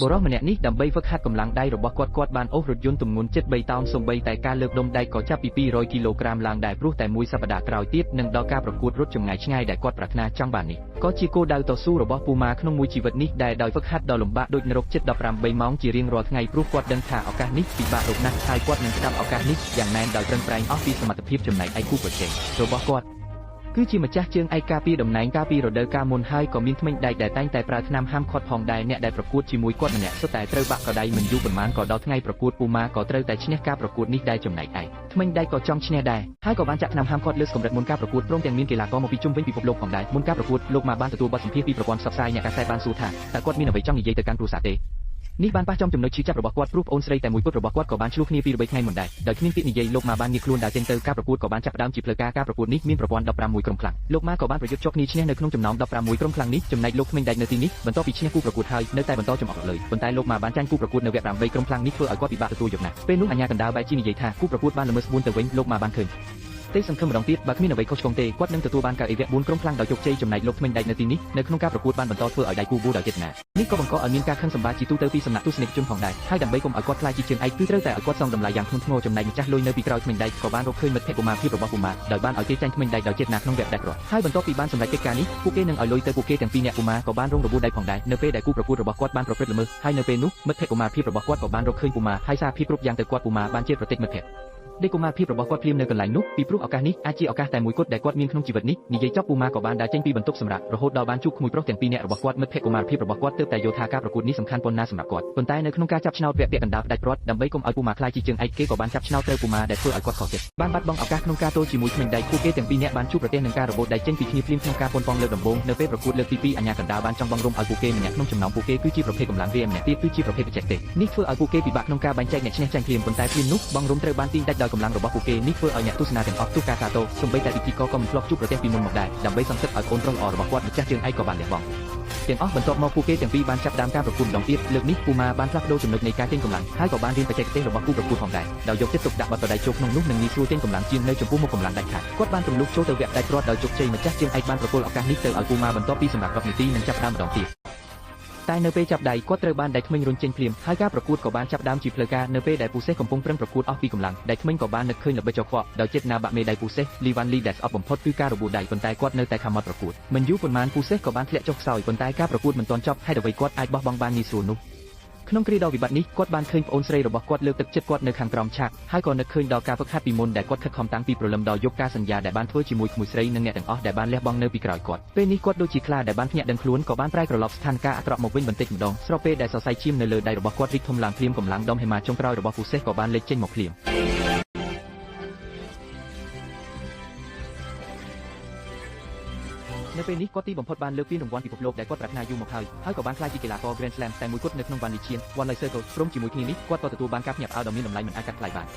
បុរសម្នាក់នេះដើម្បីហ្វឹកហាត់កម្លាំងដៃរបស់គាត់បានអូសរថយន្តទម្ងន់ជិត3តោនសូម្បីតែការលើកដុំដែកក៏ចាប់ពី200គីឡូក្រាមឡើងដែរព្រោះតែមួយសប្តាហ៍ក្រោយទៀតនឹងដល់ការប្រកួតរត់ចម្ងាយឆ្ងាយដែលគាត់ប្រាថ្នាចង់បាននេះក៏ជាគោលដៅតស៊ូរបស់ពូម៉ាក្នុងមួយជីវិតនេះដែលដោយហ្វឹកហាត់ដ៏លំបាកដូចនរកជិត18ម៉ោងជារៀងរាល់ថ្ងៃព្រោះគាត់ដឹងថាឱកាសនេះពិបាករកណាស់ហើយគាត់នឹងស្ដាប់ឱកាសនេះយ៉ាងណែនដោយប្រឹងប្រែងអស់ពីសមត្ថភាពចំណែកឯគូប្រជែងរបស់គាត់គឺជាម្ចាស់ជើងឯកការពីតំណែងការពីរដូវកាលមុនហើយក៏មានថ្មិញដែកដែលតែងតែប្រើថ្នាំហាមឃាត់ផងដែរអ្នកដែលប្រកួតជាមួយគាត់ម្នាក់សុទ្ធតែត្រូវបាក់កដៃមិនយូរប៉ុន្មានក៏ដល់ថ្ងៃប្រកួតពូម៉ាក៏ត្រូវតែឈ្នះការប្រកួតនេះដែរចំណែកឯថ្មិញដែកក៏ចង់ឈ្នះដែរហើយក៏បានចាក់ថ្នាំហាមឃាត់លើសកម្រិតមុនការប្រកួតព្រមទាំងមានកីឡាករមកពីជុំវិញពិភពលោកផងដែរមុនការប្រកួតលោកម៉ាបានទទួលបទសម្ភាសន៍ពីប្រព័ន្ធផ្សព្វផ្សាយអ្នកកាសែតបានសួរថាតើគាត់មានអ្វីចង់និយាយទៅកាន់គ្រួសារទេនេះបានប៉ះចំចំណុចឈឺចាប់របស់គាត់ព្រោះប្អូនស្រីតែមួយគត់របស់គាត់ក៏បានឆ្លោះគ្នាពី3ថ្ងៃមុនដែរដោយគ្មានពាក្យនិយាយលោកម៉ាបានងាកខ្លួនដើរចេញទៅការប្រកួតក៏បានចាប់ផ្ដើមជាផ្លូវការការប្រកួតនេះមានប្រព័ន្ធ16ក្រុមខ្លាំងលោកម៉ាក៏បានប្រយុទ្ធជាប់គ្នាឈ្នះនៅក្នុងចំណោម16ក្រុមខ្លាំងនេះចំណែកលោកក្មេងដែកនៅទីនេះបន្ទាប់ពីឈ្នះគូប្រកួតហើយនៅតែបន្តចំអកលើប៉ុន្តែលោកម៉ាបានចាញ់គូប្រកួតនៅវគ្គ8ក្រុមខ្លាំងនេះធ្វើឲ្យគាត់ពិបាកទទួលយកណាស់ពេលនោះអាញាកណ្ដាលបែកជីនិយាយថាគូប្រកួតបានល្មើស4ទៅវិញលោកម៉ាបានឃើញទេសង្ឃឹមម្ដងទៀតបើគ្មានអ្វីខុសឆ្គងទេគាត់នឹងទទួលបានកៅអីវគ្គ4ក្រុមខ្លាំងដោយជោគជ័យចំណែកលោកក្មេងដែកនៅទីនេះនៅក្នុងការប្រកួតបានបន្តធ្វើឲ្យដៃគូបួដោយចេតនានេះក៏បង្កឲ្យមានការខឹងសម្បារជាទូទៅពីសំណាក់ទស្សនិកជនផងដែរហើយដើម្បីកុំឲ្យគាត់ខ្លាចជាជើងឯកគឺត្រូវតែឲ្យគាត់សងតម្លៃយ៉ាងធ្ងន់ធ្ងរចំណែកម្ចាស់លុយនៅពីក្រោយក្មេងដែកក៏បានរកឃើញមិត្តភក្តិកុមារភាពរបស់ពូម៉ាដោយបានឲ្យគេចាញ់ក្មេងដែកដោយចេតនាក្នុងវគ្គដាច់គ្រាប់ហើយបន្ទាប់ពីបានសម្រេចកិច្ចការនេះពួកគេនឹងឲ្យលុយទៅពួកគេទាំងពីរនាក់ពូម៉ាក៏បានរងរបួសដៃផងដែរនៅពេលដែលគូប្រកួតរបស់គាត់បានប្រព្រឹត្តល្មើសហើយនៅពេលនោះមិត្តភក្តិកុមារភាពរបស់គាត់ក៏បានរកឃើញពូម៉ាហើយសារភាពគ្រប់យ៉ាងទៅគាត់ពូម៉ាបានជាប្រតិមិត្តភក្តិដេកុមារភាពរបស់គាត់ភ្លាមនៅកន្លែងនោះពីព្រោះឱកាសនេះអាចជាឱកាសតែមួយគត់ដែលគាត់មានក្នុងជីវិតនេះនិយាយចប់ពូម៉ាក៏បានដើរចេញពីបន្ទប់សម្រាប់រហូតដល់បានជួបក្មួយប្រុសទាំងពីរនាក់របស់គាត់មិត្តភក្តិកុមារភាពរបស់គាត់ទើបតែយល់ថាការប្រកួតនេះសំខាន់ប៉ុណ្ណាសម្រាប់គាត់ប៉ុន្តែនៅក្នុងការចាប់ឆ្នោតវគ្គពាក់កណ្ដាលផ្ដាច់ព្រាត់ដើម្បីកុំឲ្យពូម៉ាខ្លាចជាជើងឯកគេក៏បានចាប់ឆ្នោតត្រូវពូម៉ាដែលធ្វើឲ្យគាត់ខកចិត្តបានបាត់បង់ឱកាសក្នុងការទល់ជាមួយក្មេងដែកពួកគេទាំងពីរនាក់បានជួបប្រទះនឹងការរបូតដៃចេញពីគ្នាភ្លាមក្នុងការប៉ុនប៉ងលើកដំបូងនៅពេលប្រកួតលើកទី2អាញាកណ្ដាលបានចង់បង្រុំឲ្យពួកគេម្នាក់ក្នុងចំណោមពួកគេគឺជាប្រភេទកម្លាំងរាយម្នាក់ទៀតគឺជាប្រភេទបច្ចេកទេសនេះធ្វើឲ្យពួកគេពិបាកក្នុងការបែងចែកអ្នកឈ្នះចាញ់ភ្លាមប៉ុន្តែភ្លាមនោះបង្រុំត្រូវបានទាញដាច់ដោយកម្លាំងរបស់ពួកគេនេះធ្វើឲ្យអ្នកទស្សនាទាំងអស់ទូការសាទរសូម្បីតែពិធីករក៏មិនធ្លាប់ជួបប្រទះពីមុនមកដែរដើម្បីសង្កត់ឲ្យប្អូនប្រុសល្អរបស់គាត់ម្ចាស់ជើងឯកក៏បានលះបង់ទាំងអស់បន្ទាប់មកពួកគេទាំងពីរបានចាប់ផ្ដើមការប្រកួតម្ដងទៀតលើកនេះពូម៉ាបានផ្លាស់ប្ដូរចំណុចនៃការចេញកម្លាំងហើយក៏បានរៀនបច្ចេកទេសរបស់គូប្រកួតផងដែរដោយយកចិត្តទុកដាក់បត់បដៃចូលក្នុងនោះនឹងងាយស្រួលចេញកម្លាំងជាងនៅចំពោះមុខកម្លាំងដាច់ខាតគាត់បានទម្លុះចូលទៅវគ្គដាច់ព្រាត់ដោយជោគជ័យម្ចាស់ជើងឯកបានប្រគល់ឱកាសនេះទៅឲ្យពូម៉ាបន្ទាប់ពីសម្រាប់10នាទីនឹងចាប់ផ្ដើមម្ដងទៀតតែនៅពេលចាប់ដៃគាត់ត្រូវបានដៃក្មេងរុញចេញភ្លាមហើយការប្រកួតក៏បានចាប់ដើមជាផ្លូវការនៅពេលដែលពូសេះកំពុងប្រឹងប្រកួតអស់ពីកម្លាំងដៃក្មេងក៏បាននឹកឃើញល្បិចចខ្វក់ដោយចេតនាបាក់មេដៃពូសេះលីវ៉ាន់លីដែលស្អប់បំផុតគឺការរបួសដៃប៉ុន្តែគាត់នៅតែខំមកប្រកួតមិនយូរប៉ុន្មានពូសេះក៏បានធ្លាក់ចុះខ្សោយប៉ុន្តែការប្រកួតមិនទាន់ចប់ហេតុអ្វីគាត់អាចបោះបង់បានងាយស្រួលនោះក្នុងគ្រាដ៏វិបត្តិនេះគាត់បានឃើញប្អូនស្រីរបស់គាត់លើកទឹកចិត្តគាត់នៅខាងក្រោមឆាកហើយក៏នឹកឃើញដល់ការហ្វឹកហាត់ពីមុនដែលគាត់ខិតខំតាំងពីព្រលឹមដល់យកការសន្យាដែលបានធ្វើជាមួយក្មួយស្រីនិងអ្នកទាំងអស់ដែលបានលះបង់នៅពីក្រោយគាត់ពេលនេះគាត់ដូចជាខ្លាដែលបានភ្ញាក់ដឹងខ្លួនក៏បានប្រែក្រឡប់ស្ថានភាពអាក្រក់មកវិញបន្តិចម្ដងស្របពេលដែលសរសៃឈាមនៅលើដៃរបស់គាត់រីកធំឡើងភ្លាមកម្លាំងដុំហេម៉ាចុងក្រោយរបស់ពូសេះក៏បានលេចចេញមកភ្លាមនៅពេលនេះគាត់ទីបំផុតបានលើកពានរង្វាន់ពិភពលោកដែលគាត់ប្រាថ្នាយូរមកហើយក៏បានក្លាយជាកីឡាករ Grand Slam តែមួយគត់នៅក្នុងវ៉ាន់លីឈៀនវ៉ាន់ឡៃសឺកលព្រមជាមួយគ្នានេះគាត់ក៏ទទួលបានការភ្ញាក់ផ្អើលដ៏មានតម្លៃមិនអាចកាត់ថ្លៃបាន